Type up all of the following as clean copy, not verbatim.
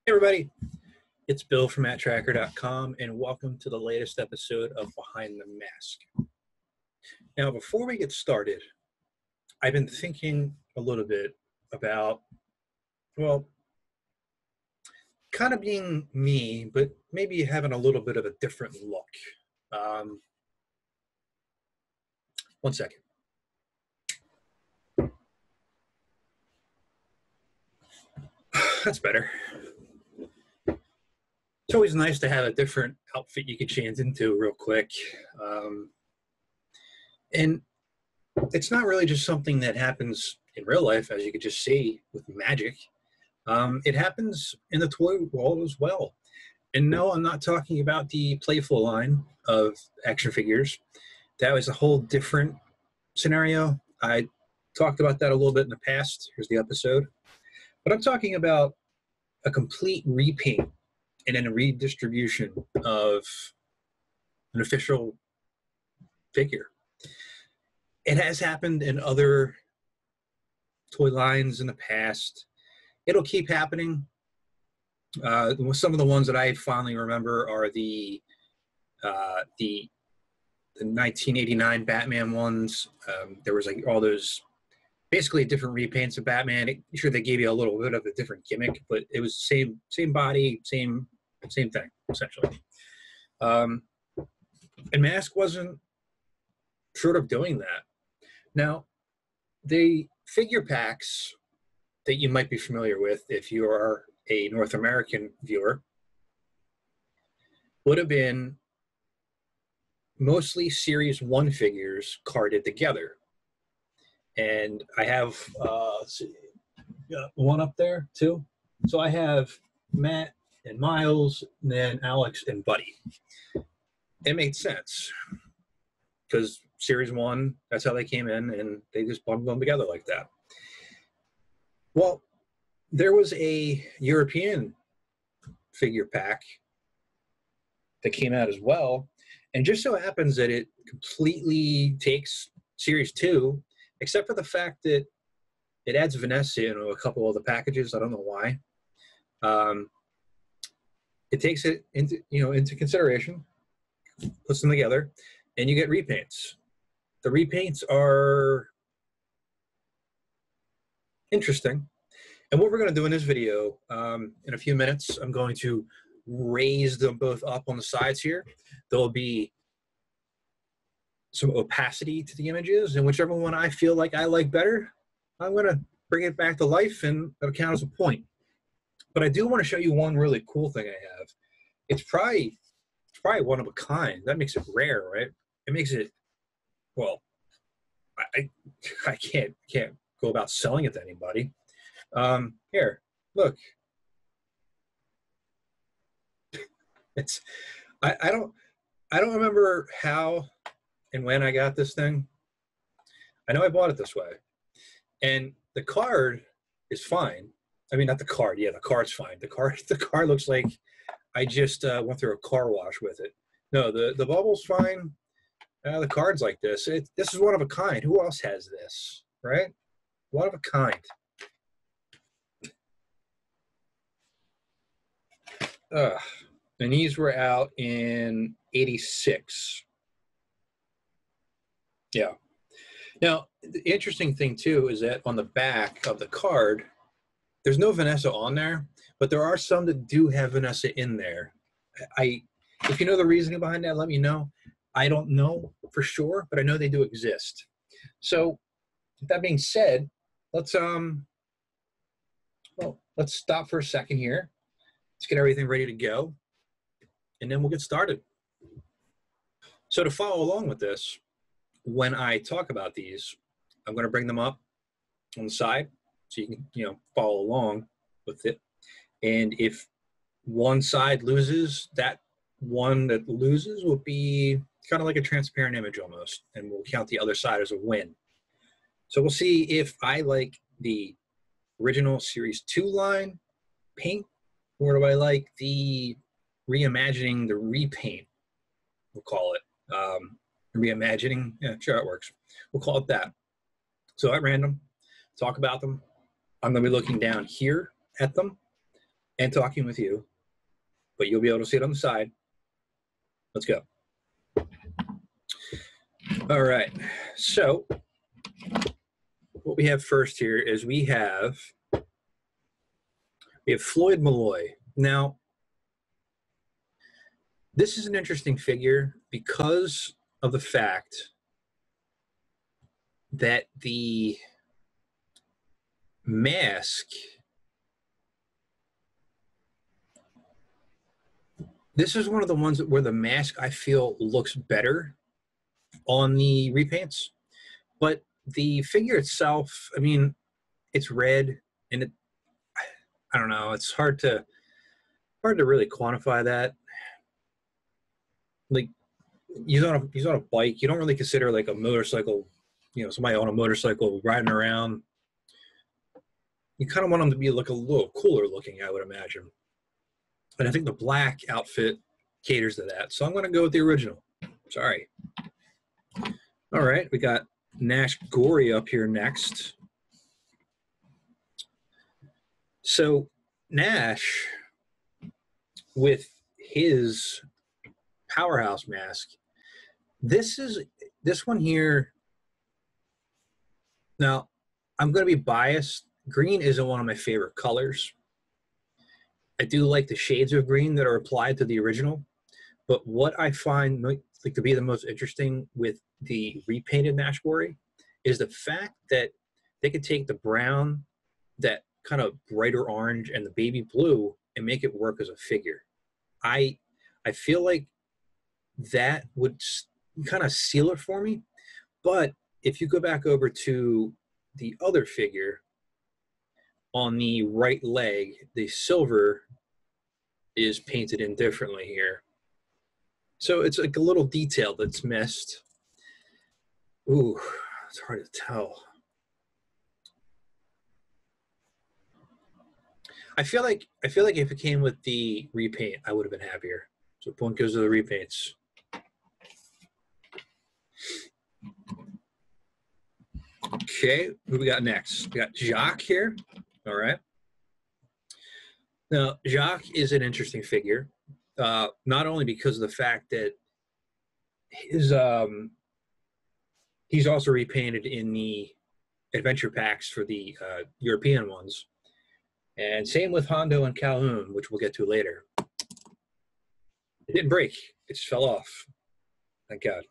Everybody, it's Bill from Matt-Trakker.com, and welcome to the latest episode of Behind the Mask. Now, before we get started, I've been thinking a little bit about, well, kind of being me, but maybe having a little bit of a different look. One second. That's better. It's always nice to have a different outfit you can change into real quick. And it's not really just something that happens in real life, as you could just see with magic. It happens in the toy world as well. And no, I'm not talking about the playful line of action figures. That was a whole different scenario. I talked about that a little bit in the past. Here's the episode. But I'm talking about a complete repaint and then a redistribution of an official figure. It has happened in other toy lines in the past. It'll keep happening. Some of the ones that I fondly remember are the 1989 Batman ones. There was like all those basically different repaints of Batman. Sure, they gave you a little bit of a different gimmick, but it was same body, same thing, essentially. And Mask wasn't short of doing that. Now, the figure packs that you might be familiar with if you are a North American viewer would have been mostly Series 1 figures carded together. And I have one up there, too. So I have Matt and Miles, and then Alex and Buddy. It made sense because Series 1, that's how they came in, and they just bundled them together like that. Well, there was a European figure pack that came out as well, and just so happens that it completely takes Series 2, except for the fact that it adds Vanessa into a couple of the packages. I don't know why. It takes it into consideration, puts them together, and you get repaints. The repaints are interesting. And what we're going to do in this video, in a few minutes, I'm going to raise them both up on the sides here. There'll be some opacity to the images, and whichever one I feel like I like better, I'm going to bring it back to life, and that'll count as a point. But I do want to show you one really cool thing I have. It's probably one of a kind. That makes it rare, right? It makes it, well, I can't go about selling it to anybody. Here, look. It's I don't remember how and when I got this thing. I know I bought it this way, and the card is fine. I mean, not the card. Yeah, the card's fine. The card looks like I just went through a car wash with it. No, the bubble's fine. The cards like this. This is one of a kind. Who else has this, right? One of a kind. And these were out in '86. Yeah. Now, the interesting thing, too, is that on the back of the card, there's no Vanessa on there, but there are some that do have Vanessa in there. If you know the reasoning behind that, let me know. I don't know for sure, but I know they do exist. So, with that being said, let's stop for a second here. Let's get everything ready to go, and then we'll get started. So to follow along with this, when I talk about these, I'm going to bring them up on the side so you can, follow along with it. And if one side loses, that one that loses will be kind of like a transparent image almost, and we'll count the other side as a win. So we'll see if I like the original Series 2 line paint, or do I like the reimagining, the repaint, we'll call it. Reimagining, yeah, sure, it works. We'll call it that. So at random, talk about them. I'm going to be looking down here at them and talking with you, but you'll be able to see it on the side. Let's go. All right. So what we have first here is we have Floyd Malloy. Now, this is an interesting figure because of the fact that the mask, this is one of the ones where the mask I feel looks better on the repaints, but the figure itself, I mean, it's red, and I don't know, it's hard to really quantify that. Like, he's on a bike. You don't really consider like a motorcycle, somebody on a motorcycle riding around. You kind of want him to be like a little cooler looking, I would imagine. And I think the black outfit caters to that. So I'm going to go with the original. Sorry. All right, we got Nash Glory up here next. So Nash, with his powerhouse mask, this one here. Now, I'm going to be biased. Green isn't one of my favorite colors. I do like the shades of green that are applied to the original, but what I find to be the most interesting with the repainted Nash Glory is the fact that they could take the brown, that kind of brighter orange, and the baby blue and make it work as a figure. I feel like that would kind of seal it for me. But if you go back over to the other figure on the right leg, the silver is painted in differently here. So it's like a little detail that's missed. Ooh, it's hard to tell. I feel like if it came with the repaint, I would have been happier. So point goes to the repaints. Okay, who we got next? We got Jacques here. All right. Now, Jacques is an interesting figure, not only because of the fact that he's also repainted in the adventure packs for the European ones. And same with Hondo and Calhoun, which we'll get to later. It didn't break. It just fell off. Thank God.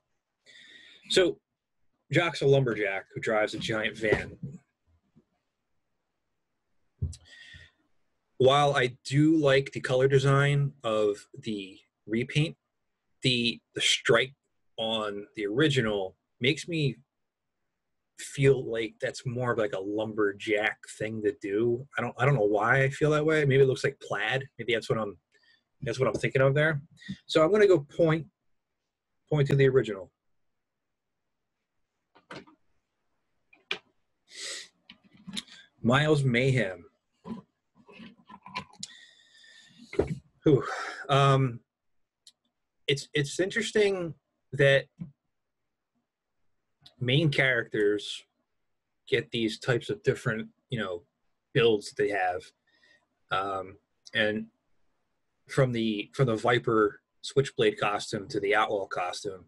So Jacques' a lumberjack who drives a giant van. While I do like the color design of the repaint, the stripe on the original makes me feel like that's more of like a lumberjack thing to do. I don't know why I feel that way. Maybe it looks like plaid. Maybe that's what I'm thinking of there. So I'm going to go point to the original. Miles Mayhem. Whew. It's interesting that main characters get these types of different, builds that they have. And from the Viper Switchblade costume to the Outlaw costume,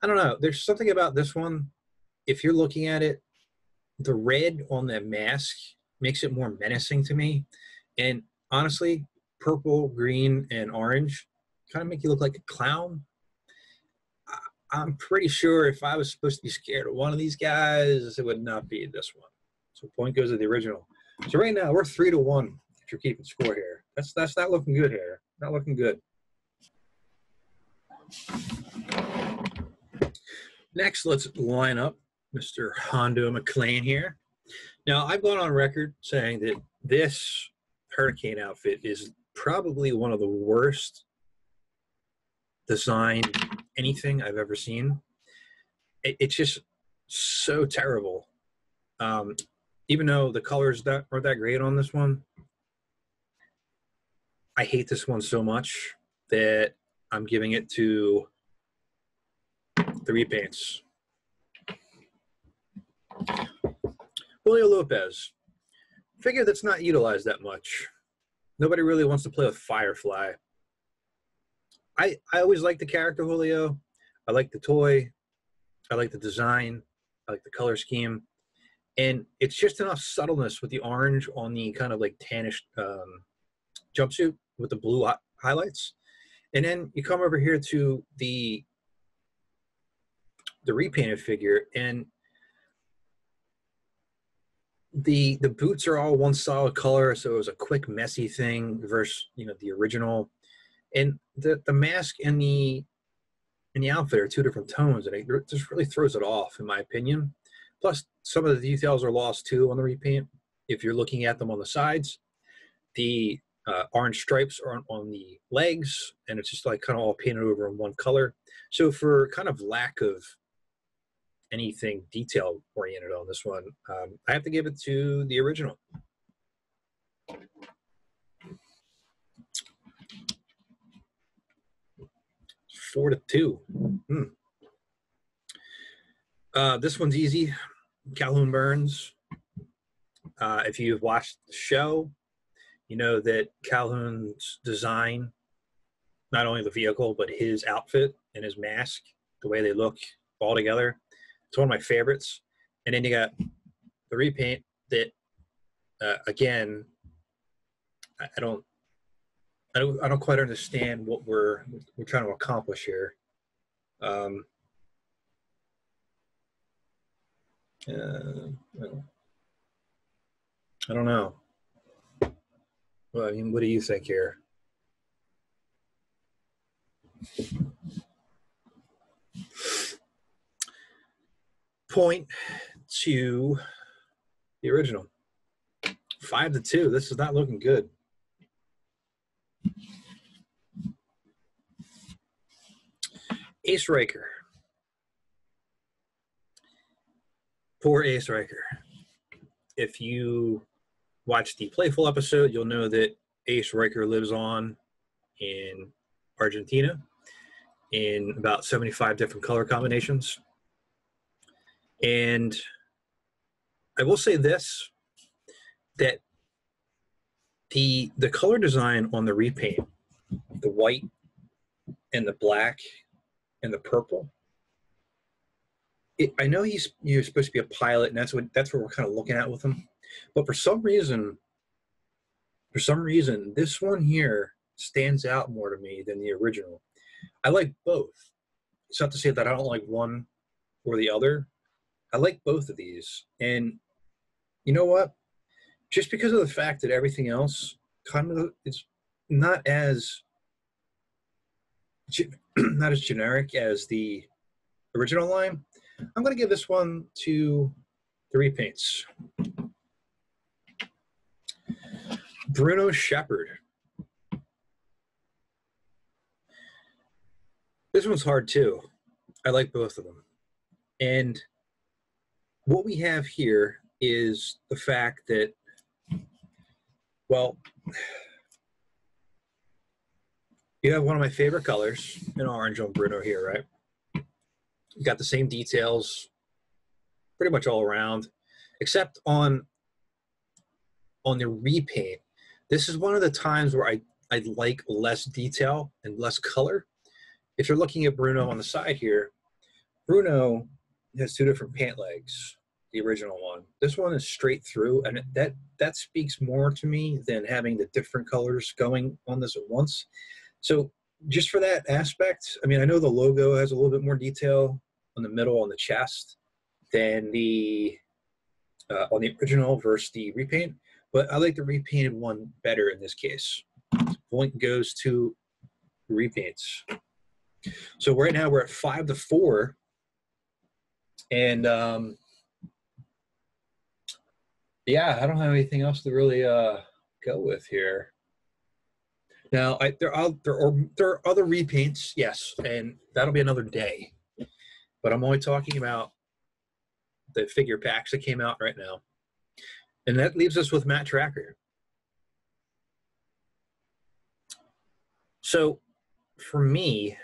I don't know. There's something about this one. If you're looking at it, the red on the mask makes it more menacing to me. And honestly, purple, green, and orange kind of make you look like a clown. I'm pretty sure if I was supposed to be scared of one of these guys, it would not be this one. So point goes to the original. So right now we're 3-1 if you're keeping score here. That's not looking good here. Not looking good. Next, let's line up Mr. Hondo Mcclane here. Now, I've gone on record saying that this Hurricane outfit is probably one of the worst design anything I've ever seen. It's just so terrible. Even though the colors aren't that great on this one, I hate this one so much that I'm giving it to the repaints. Julio Lopez. Figure that's not utilized that much. Nobody really wants to play with Firefly. I always like the character Julio. I like the toy. I like the design. I like the color scheme. And it's just enough subtleness with the orange on the kind of like tannish jumpsuit with the blue highlights. And then you come over here to the repainted figure, and the boots are all one solid color, so it was a quick, messy thing versus the original. And the mask and the outfit are two different tones, and it just really throws it off, in my opinion. Plus, some of the details are lost too on the repaint. If you're looking at them on the sides, the orange stripes are on the legs, and it's just like kind of all painted over in one color. So for kind of lack of anything detail oriented on this one, I have to give it to the original. Four to two. This one's easy. Calhoun Burns. If you've watched the show, you know that Calhoun's design, not only the vehicle, but his outfit and his mask, the way they look all together, it's one of my favorites. And then you got the repaint that, again, I don't quite understand what we're trying to accomplish here. I don't know. Well, I mean, what do you think here? Point to the original. 5-2. This is not looking good. Ace Riker. Poor Ace Riker. If you watch the Playful episode, you'll know that Ace Riker lives on in Argentina in about 75 different color combinations. And I will say this, that the color design on the repaint, the white and the black and the purple, I know you're supposed to be a pilot, and that's what we're kind of looking at with him. But for some reason, this one here stands out more to me than the original. I like both. It's not to say that I don't like one or the other. I like both of these. And you know what? Just because of the fact that everything else kind of is not as generic as the original line, I'm going to give this one to the repaints. Bruno Shepard. This one's hard too. I like both of them. And what we have here is the fact that, well, you have one of my favorite colors in orange on Bruno here, right? You got the same details pretty much all around, except on the repaint. This is one of the times where I like less detail and less color. If you're looking at Bruno on the side here, Bruno has two different paint legs, the original one. This one is straight through, and that speaks more to me than having the different colors going on this at once. So just for that aspect, I mean, I know the logo has a little bit more detail on the middle, on the chest, than the on the original versus the repaint, but I like the repainted one better in this case. Point goes to repaints. So right now we're at 5-4, and yeah, I don't have anything else to really go with here. Now, there are other repaints, yes, and that'll be another day. But I'm only talking about the figure packs that came out right now. And that leaves us with Matt-Trakker. So, for me,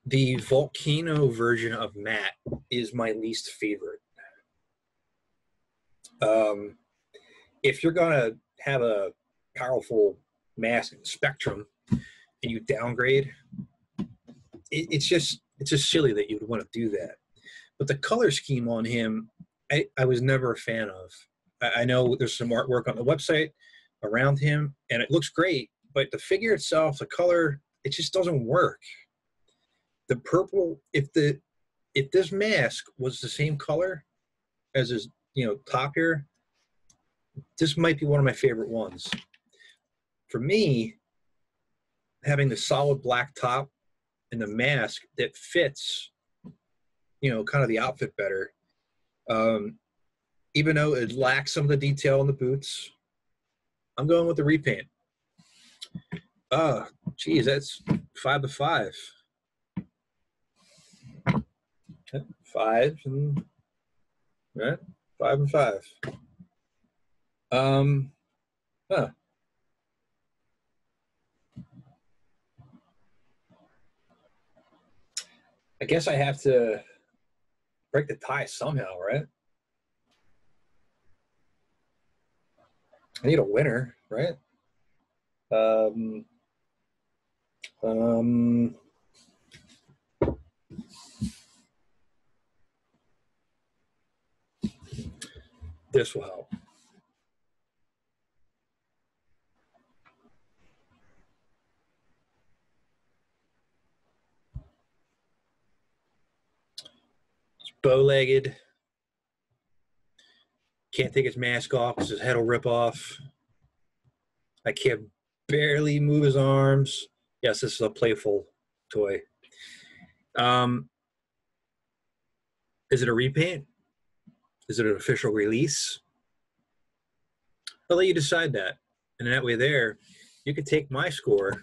the Volcano version of Matt is my least favorite. If you're going to have a powerful mask and spectrum and you downgrade, it's just silly that you would want to do that. But the color scheme on him, I was never a fan of. I know there's some artwork on the website around him, and it looks great, but the figure itself, the color, it just doesn't work. The purple, if this mask was the same color as his, top here, this might be one of my favorite ones. For me, having the solid black top and the mask that fits, kind of the outfit better, even though it lacks some of the detail in the boots, I'm going with the repaint. Geez, that's 5-5. 5 and right, 5 and 5. I guess I have to break the tie somehow, right? I need a winner, right? This will help. It's bow-legged. Can't take his mask off because his head will rip off. I can't barely move his arms. Yes, this is a playful toy. Is it a repaint? Is it an official release? I'll let you decide that. And that way there, you could take my score,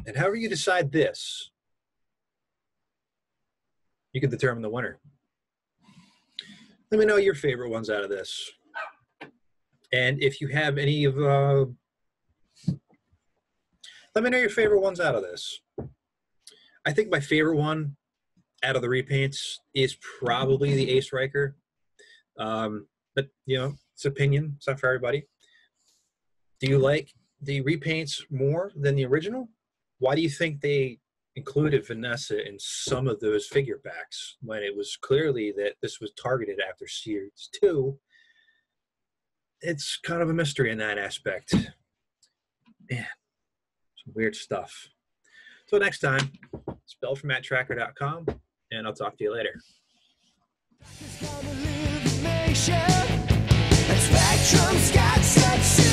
and however you decide this, you can determine the winner. Let me know your favorite ones out of this. And if you have any of, let me know your favorite ones out of this. I think my favorite one out of the repaints is probably the Ace Riker. But, it's opinion. It's not for everybody. Do you like the repaints more than the original? Why do you think they included Vanessa in some of those figure packs when it was clearly that this was targeted after Series 2? It's kind of a mystery in that aspect. Man, some weird stuff. So next time, spelled from Matt-Trakker.com, and I'll talk to you later. Spectrum's got such supervision.